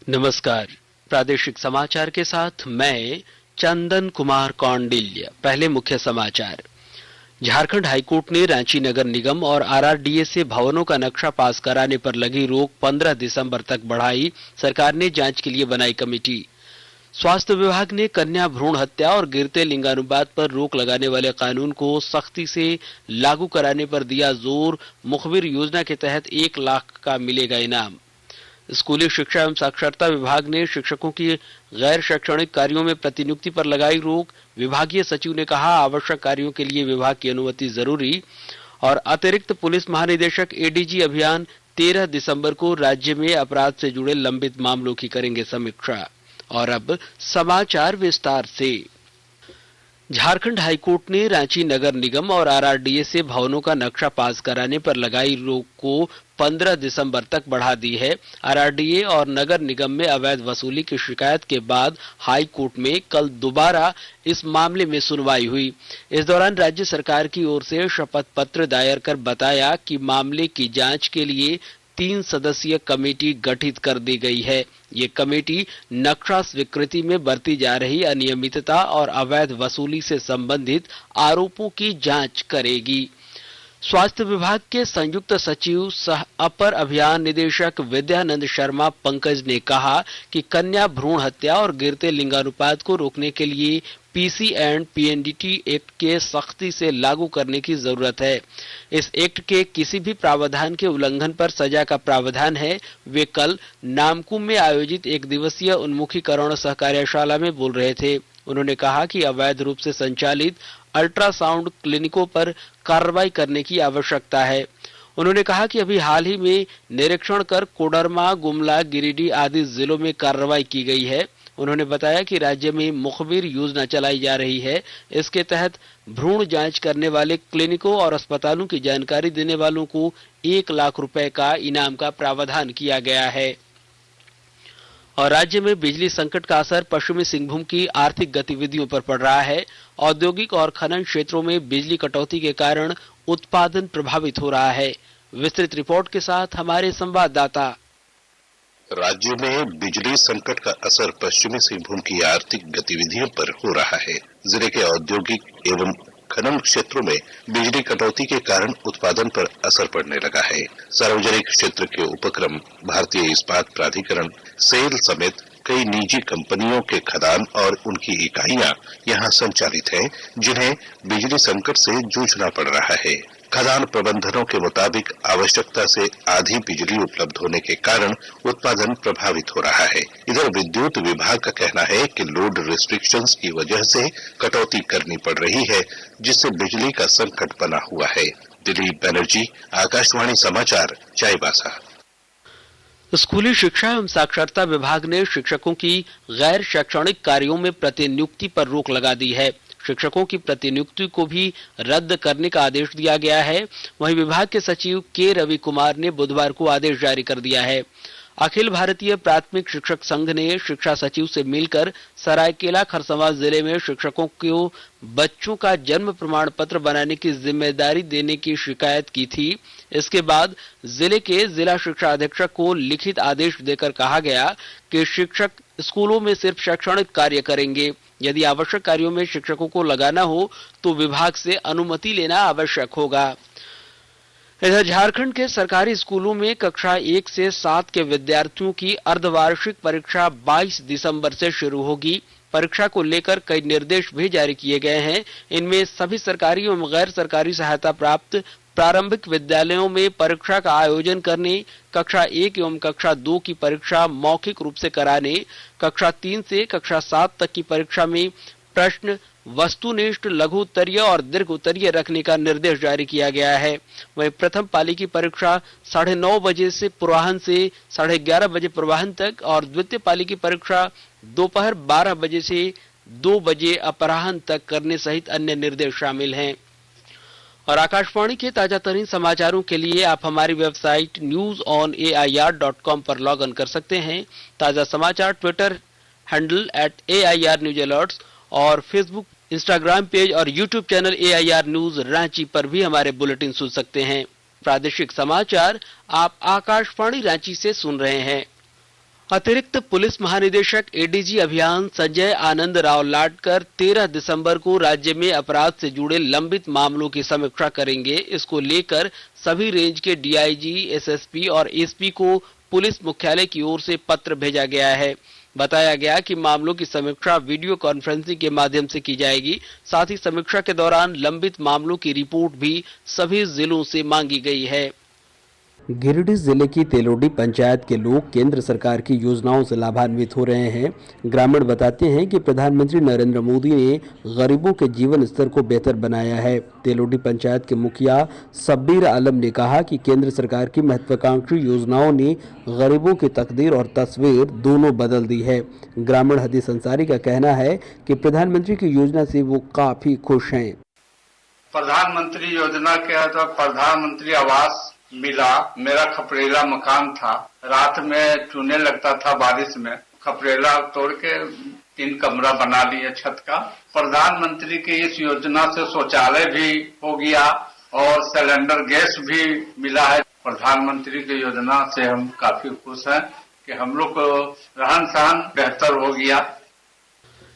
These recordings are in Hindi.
नमस्कार। प्रादेशिक समाचार के साथ मैं चंदन कुमार कौंडिल्य। पहले मुख्य समाचार। झारखंड हाईकोर्ट ने रांची नगर निगम और आरआरडीए से भवनों का नक्शा पास कराने पर लगी रोक 15 दिसंबर तक बढ़ाई। सरकार ने जांच के लिए बनाई कमेटी। स्वास्थ्य विभाग ने कन्या भ्रूण हत्या और गिरते लिंगानुपात पर रोक लगाने वाले कानून को सख्ती से लागू कराने पर दिया जोर। मुखबिर योजना के तहत 1 लाख का मिलेगा इनाम। स्कूली शिक्षा एवं साक्षरता विभाग ने शिक्षकों की गैर शैक्षणिक कार्यों में प्रतिनियुक्ति पर लगाई रोक। विभागीय सचिव ने कहा, आवश्यक कार्यों के लिए विभाग की अनुमति जरूरी। और अतिरिक्त पुलिस महानिदेशक एडीजी अभियान 13 दिसंबर को राज्य में अपराध से जुड़े लंबित मामलों की करेंगे समीक्षा। और अब समाचार विस्तार से। झारखंड हाईकोर्ट ने रांची नगर निगम और आरआरडीए से भवनों का नक्शा पास कराने पर लगाई रोक को 15 दिसंबर तक बढ़ा दी है। आरआरडीए और नगर निगम में अवैध वसूली की शिकायत के बाद हाई कोर्ट में कल दोबारा इस मामले में सुनवाई हुई। इस दौरान राज्य सरकार की ओर से शपथ पत्र दायर कर बताया कि मामले की जांच के लिए 3 सदस्यीय कमेटी गठित कर दी गई है। ये कमेटी नक्शा स्वीकृति में बरती जा रही अनियमितता और अवैध वसूली से संबंधित आरोपों की जांच करेगी। स्वास्थ्य विभाग के संयुक्त सचिव सह अपर अभियान निदेशक विद्यानंद शर्मा पंकज ने कहा कि कन्या भ्रूण हत्या और गिरते लिंगानुपात को रोकने के लिए पीसी एंड पीएनडीटी एक्ट के सख्ती से लागू करने की जरूरत है। इस एक्ट के किसी भी प्रावधान के उल्लंघन पर सजा का प्रावधान है। वे कल नामकुम में आयोजित 1 दिवसीय उन्मुखीकरण सह कार्यशाला में बोल रहे थे। उन्होंने कहा कि अवैध रूप से संचालित अल्ट्रासाउंड क्लिनिकों पर कार्रवाई करने की आवश्यकता है। उन्होंने कहा कि अभी हाल ही में निरीक्षण कर कोडरमा, गुमला, गिरिडीह आदि जिलों में कार्रवाई की गई है। उन्होंने बताया कि राज्य में मुखबिर योजना चलाई जा रही है। इसके तहत भ्रूण जांच करने वाले क्लिनिकों और अस्पतालों की जानकारी देने वालों को 1 लाख रुपए का इनाम का प्रावधान किया गया है। और राज्य में बिजली संकट का असर पश्चिमी सिंहभूम की आर्थिक गतिविधियों पर पड़ रहा है। औद्योगिक और खनन क्षेत्रों में बिजली कटौती के कारण उत्पादन प्रभावित हो रहा है। विस्तृत रिपोर्ट के साथ हमारे संवाददाता। राज्य में बिजली संकट का असर पश्चिमी सिंहभूम की आर्थिक गतिविधियों पर हो रहा है। जिले के औद्योगिक एवं खनन क्षेत्रों में बिजली कटौती के कारण उत्पादन पर असर पड़ने लगा है। सार्वजनिक क्षेत्र के उपक्रम, भारतीय इस्पात प्राधिकरण, सेल समेत कई निजी कंपनियों के खदान और उनकी इकाइयां यहां संचालित हैं, जिन्हें बिजली संकट से जूझना पड़ रहा है। खदान प्रबंधनों के मुताबिक आवश्यकता से आधी बिजली उपलब्ध होने के कारण उत्पादन प्रभावित हो रहा है। इधर विद्युत विभाग का कहना है कि लोड रिस्ट्रिक्शंस की वजह से कटौती करनी पड़ रही है, जिससे बिजली का संकट बना हुआ है। दिलीप बनर्जी, आकाशवाणी समाचार, चाईबासा। स्कूली शिक्षा एवं साक्षरता विभाग ने शिक्षकों की गैर शैक्षणिक कार्यों में प्रतिनियुक्ति पर रोक लगा दी है। शिक्षकों की प्रतिनियुक्ति को भी रद्द करने का आदेश दिया गया है। वहीं विभाग के सचिव के रवि कुमार ने बुधवार को आदेश जारी कर दिया है। अखिल भारतीय प्राथमिक शिक्षक संघ ने शिक्षा सचिव से मिलकर सरायकेला खरसावां जिले में शिक्षकों को बच्चों का जन्म प्रमाण पत्र बनाने की जिम्मेदारी देने की शिकायत की थी। इसके बाद जिले के जिला शिक्षा अधीक्षक को लिखित आदेश देकर कहा गया कि शिक्षक स्कूलों में सिर्फ शैक्षणिक कार्य करेंगे। यदि आवश्यक कार्यों में शिक्षकों को लगाना हो तो विभाग से अनुमति लेना आवश्यक होगा। इधर झारखंड के सरकारी स्कूलों में कक्षा 1 से 7 के विद्यार्थियों की अर्धवार्षिक परीक्षा 22 दिसंबर से शुरू होगी। परीक्षा को लेकर कई निर्देश भी जारी किए गए हैं। इनमें सभी सरकारी एवं गैर सरकारी सहायता प्राप्त प्रारंभिक विद्यालयों में परीक्षा का आयोजन करने, कक्षा 1 एवं कक्षा 2 की परीक्षा मौखिक रूप से कराने, कक्षा 3 से कक्षा 7 तक की परीक्षा में प्रश्न वस्तुनिष्ठ, लघु उत्तरीय और दीर्घ उत्तरीय रखने का निर्देश जारी किया गया है। वहीं प्रथम पाली की परीक्षा 9:30 बजे से पूर्वाह्न से 11:30 बजे पूर्वाह्न तक और द्वितीय पाली की परीक्षा दोपहर 12 बजे से 2 बजे अपराह्न तक करने सहित अन्य निर्देश शामिल हैं। और आकाशवाणी के ताजा तरीन समाचारों के लिए आप हमारी वेबसाइट newsonair.com पर लॉग इन कर सकते हैं। ताजा समाचार Twitter handle @AIR News Alerts और फेसबुक, इंस्टाग्राम पेज और YouTube channel AIR news Ranchi पर भी हमारे बुलेटिन सुन सकते हैं। प्रादेशिक समाचार आप आकाशवाणी रांची से सुन रहे हैं। अतिरिक्त पुलिस महानिदेशक एडीजी अभियान संजय आनंद राव लाडकर 13 दिसंबर को राज्य में अपराध से जुड़े लंबित मामलों की समीक्षा करेंगे। इसको लेकर सभी रेंज के डीआईजी, एसएसपी और एसपी को पुलिस मुख्यालय की ओर से पत्र भेजा गया है। बताया गया कि मामलों की समीक्षा वीडियो कॉन्फ्रेंसिंग के माध्यम से की जाएगी। साथ ही समीक्षा के दौरान लंबित मामलों की रिपोर्ट भी सभी जिलों से मांगी गई है। गिरिडीह जिले की तेलोडी पंचायत के लोग केंद्र सरकार की योजनाओं से लाभान्वित हो रहे हैं। ग्रामीण बताते हैं कि प्रधानमंत्री नरेंद्र मोदी ने गरीबों के जीवन स्तर को बेहतर बनाया है। तेलोडी पंचायत के मुखिया शब्बीर आलम ने कहा कि केंद्र सरकार की महत्वाकांक्षी योजनाओं ने गरीबों की तकदीर और तस्वीर दोनों बदल दी है। ग्रामीण हदीस अंसारी का कहना है कि प्रधानमंत्री की योजना से वो काफी खुश हैं। प्रधानमंत्री योजना के तहत प्रधानमंत्री आवास मिला। मेरा खपरेला मकान था, रात में चूने लगता था बारिश में, खपरेला तोड़ के 3 कमरा बना लिए छत का। प्रधानमंत्री की इस योजना से शौचालय भी हो गया और सिलेंडर गैस भी मिला है। प्रधानमंत्री की योजना से हम काफी खुश हैं कि हम लोग को रहन सहन बेहतर हो गया।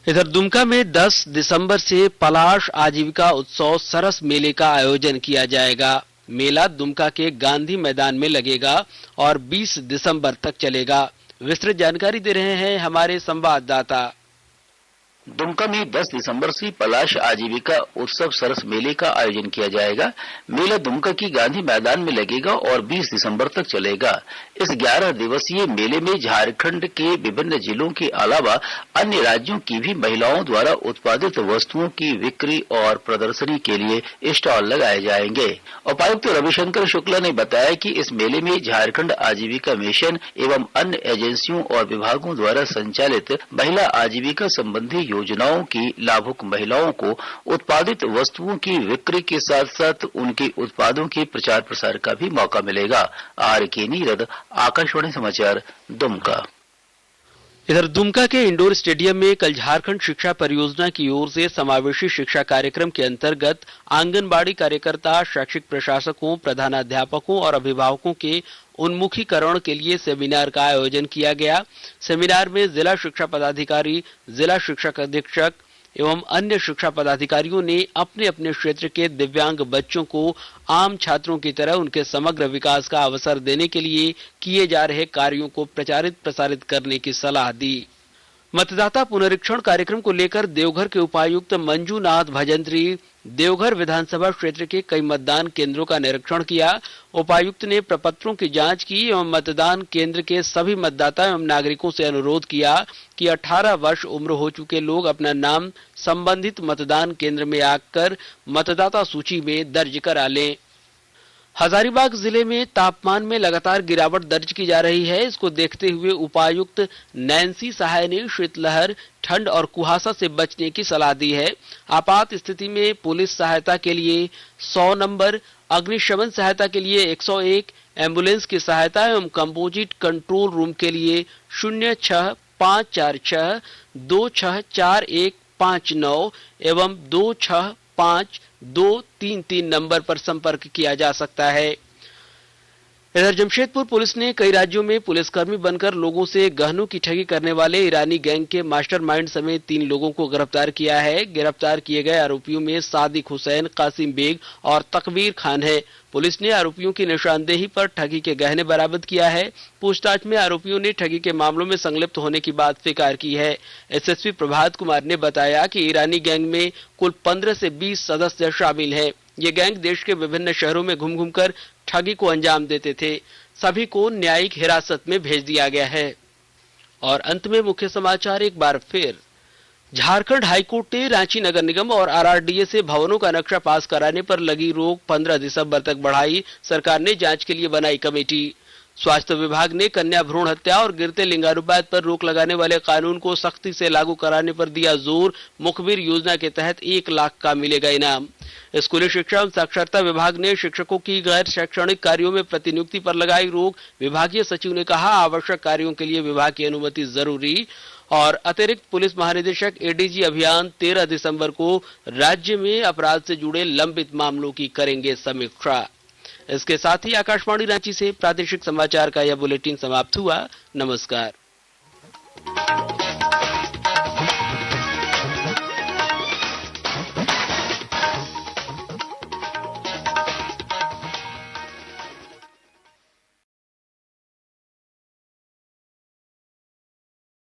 इधर दुमका में 10 दिसंबर से पलाश आजीविका उत्सव सरस मेले का आयोजन किया जाएगा। मेला दुमका के गांधी मैदान में लगेगा और 20 दिसंबर तक चलेगा। विस्तृत जानकारी दे रहे हैं हमारे संवाददाता। दुमका में 10 दिसंबर से पलाश आजीविका उत्सव सरस मेले का आयोजन किया जाएगा। मेला दुमका की गांधी मैदान में लगेगा और 20 दिसंबर तक चलेगा। इस 11 दिवसीय मेले में झारखंड के विभिन्न जिलों के अलावा अन्य राज्यों की भी महिलाओं द्वारा उत्पादित वस्तुओं की बिक्री और प्रदर्शनी के लिए स्टॉल लगाए जाएंगे। उपायुक्त रविशंकर शुक्ला ने बताया कि इस मेले में झारखंड आजीविका मिशन एवं अन्य एजेंसियों और विभागों द्वारा संचालित महिला आजीविका संबंधी योजनाओं की लाभुक महिलाओं को उत्पादित वस्तुओं की बिक्री के साथ साथ उनके उत्पादों के प्रचार प्रसार का भी मौका मिलेगा। आर.के. नीरद, आकाशवाणी समाचार, दुमका। इधर दुमका के इंडोर स्टेडियम में कल झारखंड शिक्षा परियोजना की ओर से समावेशी शिक्षा कार्यक्रम के अंतर्गत आंगनबाड़ी कार्यकर्ता, शैक्षिक प्रशासकों, प्रधानाध्यापकों और अभिभावकों के उन्मुखीकरण के लिए सेमिनार का आयोजन किया गया। सेमिनार में जिला शिक्षा पदाधिकारी, जिला शिक्षक अधीक्षक एवं अन्य शिक्षा पदाधिकारियों ने अपने अपने क्षेत्र के दिव्यांग बच्चों को आम छात्रों की तरह उनके समग्र विकास का अवसर देने के लिए किए जा रहे कार्यों को प्रचारित प्रसारित करने की सलाह दी। मतदाता पुनरीक्षण कार्यक्रम को लेकर देवघर के उपायुक्त मंजूनाथ भजंत्री देवघर विधानसभा क्षेत्र के कई मतदान केंद्रों का निरीक्षण किया। उपायुक्त ने प्रपत्रों की जांच की एवं मतदान केंद्र के सभी मतदाता एवं नागरिकों से अनुरोध किया कि 18 वर्ष उम्र हो चुके लोग अपना नाम संबंधित मतदान केंद्र में आकर मतदाता सूची में दर्ज करा लें। हजारीबाग जिले में तापमान में लगातार गिरावट दर्ज की जा रही है। इसको देखते हुए उपायुक्त नैन्सी सहाय ने शीतलहर, ठंड और कुहासा से बचने की सलाह दी है। आपात स्थिति में पुलिस सहायता के लिए 100 नंबर, अग्निशमन सहायता के लिए 101, एम्बुलेंस की सहायता एवं कंपोजिट कंट्रोल रूम के लिए 06546 264159 एवं 2652333 नंबर पर संपर्क किया जा सकता है। इधर जमशेदपुर पुलिस ने कई राज्यों में पुलिसकर्मी बनकर लोगों से गहनों की ठगी करने वाले ईरानी गैंग के मास्टरमाइंड समेत 3 लोगों को गिरफ्तार किया है। गिरफ्तार किए गए आरोपियों में सादिक हुसैन, कासिम बेग और तकबीर खान है। पुलिस ने आरोपियों की निशानदेही पर ठगी के गहने बरामद किया है। पूछताछ में आरोपियों ने ठगी के मामलों में संलिप्त होने की बात स्वीकार की है। एसएसपी प्रभात कुमार ने बताया कि ईरानी गैंग में कुल 15 से 20 सदस्य शामिल हैं। ये गैंग देश के विभिन्न शहरों में घूम कर ठगी को अंजाम देते थे। सभी को न्यायिक हिरासत में भेज दिया गया है। और अंत में मुख्य समाचार एक बार फिर। झारखंड हाईकोर्ट ने रांची नगर निगम और आरआरडीए से भवनों का नक्शा पास कराने पर लगी रोक 15 दिसंबर तक बढ़ाई। सरकार ने जांच के लिए बनाई कमेटी। स्वास्थ्य विभाग ने कन्या भ्रूण हत्या और गिरते लिंगानुपात पर रोक लगाने वाले कानून को सख्ती से लागू कराने पर दिया जोर। मुखबिर योजना के तहत 1 लाख का मिलेगा इनाम। स्कूली शिक्षा एवं साक्षरता विभाग ने शिक्षकों की गैर शैक्षणिक कार्यों में प्रतिनियुक्ति पर लगाई रोक। विभागीय सचिव ने कहा, आवश्यक कार्यों के लिए विभाग की अनुमति जरूरी। और अतिरिक्त पुलिस महानिदेशक एडीजी अभियान 13 दिसंबर को राज्य में अपराध से जुड़े लंबित मामलों की करेंगे समीक्षा। इसके साथ ही आकाशवाणी रांची से प्रादेशिक समाचार का यह बुलेटिन समाप्त हुआ। नमस्कार।